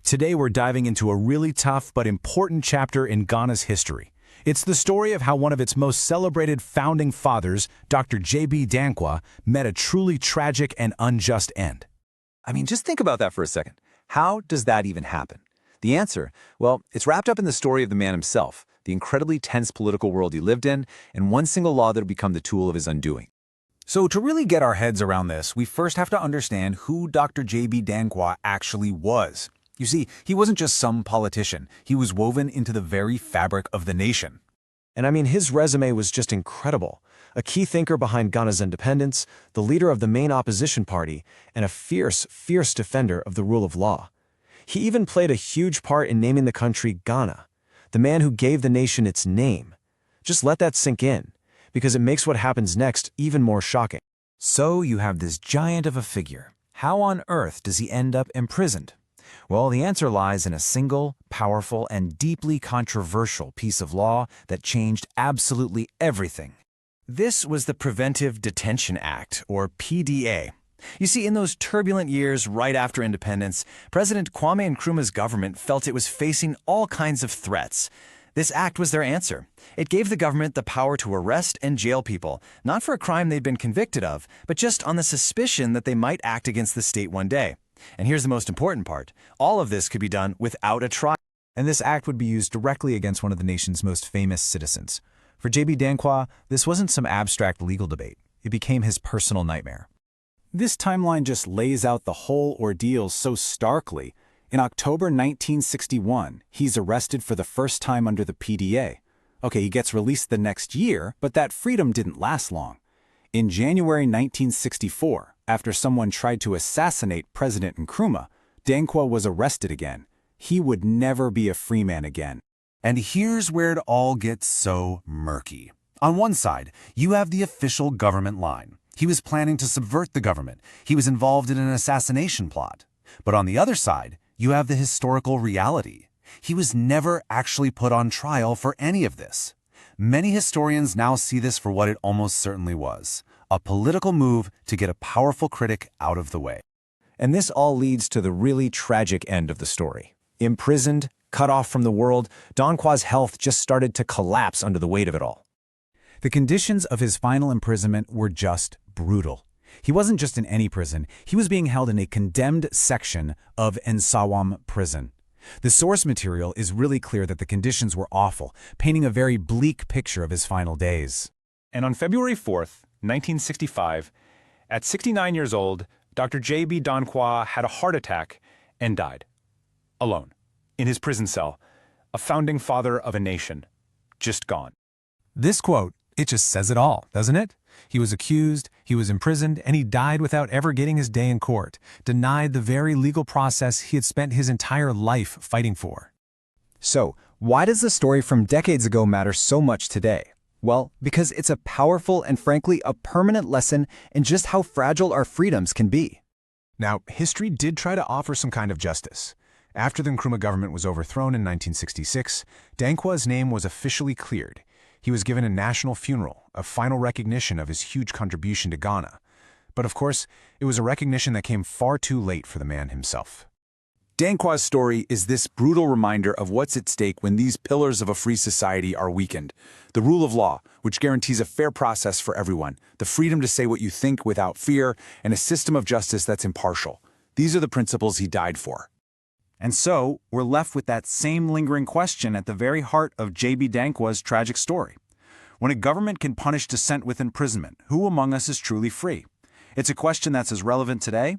Today we're diving into a really tough but important chapter in Ghana's history. It's the story of how one of its most celebrated founding fathers, Dr. J.B. Danquah, met a truly tragic and unjust end. Just think about that for a second. How does that even happen? The answer, well, it's wrapped up in the story of the man himself, the incredibly tense political world he lived in, and one single law that would become the tool of his undoing. So to really get our heads around this, we first have to understand who Dr. J.B. Danquah actually was. You see, he wasn't just some politician. He was woven into the very fabric of the nation. And his resume was just incredible. A key thinker behind Ghana's independence, the leader of the main opposition party, and a fierce defender of the rule of law. He even played a huge part in naming the country Ghana, the man who gave the nation its name. Just let that sink in, because it makes what happens next even more shocking. So you have this giant of a figure. How on earth does he end up imprisoned? Well, the answer lies in a single, powerful, and deeply controversial piece of law that changed absolutely everything. This was the Preventive Detention Act, or PDA. You see, in those turbulent years right after independence, President Kwame Nkrumah's government felt it was facing all kinds of threats. This act was their answer. It gave the government the power to arrest and jail people, not for a crime they'd been convicted of, but just on the suspicion that they might act against the state one day. And here's the most important part. All of this could be done without a trial. And this act would be used directly against one of the nation's most famous citizens. For J.B. Danquah, this wasn't some abstract legal debate. It became his personal nightmare. This timeline just lays out the whole ordeal so starkly. In October 1961, he's arrested for the first time under the PDA. Okay, he gets released the next year, but that freedom didn't last long. In January 1964, after someone tried to assassinate President Nkrumah, Danquah was arrested again. He would never be a free man again. And here's where it all gets so murky. On one side, you have the official government line. He was planning to subvert the government. He was involved in an assassination plot. But on the other side, you have the historical reality. He was never actually put on trial for any of this. Many historians now see this for what it almost certainly was, a political move to get a powerful critic out of the way. And this all leads to the really tragic end of the story. Imprisoned, cut off from the world, Danquah's health just started to collapse under the weight of it all. The conditions of his final imprisonment were just brutal. He wasn't just in any prison, he was being held in a condemned section of Nsawam prison. The source material is really clear that the conditions were awful, painting a very bleak picture of his final days. And on February 4th, 1965, at 69 years old, Dr. J.B. Danquah had a heart attack and died. Alone, in his prison cell, a founding father of a nation, just gone. This quote, it just says it all, doesn't it? He was accused, he was imprisoned, and he died without ever getting his day in court, denied the very legal process he had spent his entire life fighting for. So, why does the story from decades ago matter so much today? Well, because it's a powerful and frankly a permanent lesson in just how fragile our freedoms can be. Now, history did try to offer some kind of justice. After the Nkrumah government was overthrown in 1966, Danquah's name was officially cleared. He was given a national funeral, a final recognition of his huge contribution to Ghana. But of course, it was a recognition that came far too late for the man himself. Danquah's story is this brutal reminder of what's at stake when these pillars of a free society are weakened. The rule of law, which guarantees a fair process for everyone, the freedom to say what you think without fear, and a system of justice that's impartial. These are the principles he died for. And so, we're left with that same lingering question at the very heart of J.B. Danquah's tragic story. When a government can punish dissent with imprisonment, who among us is truly free? It's a question that's as relevant today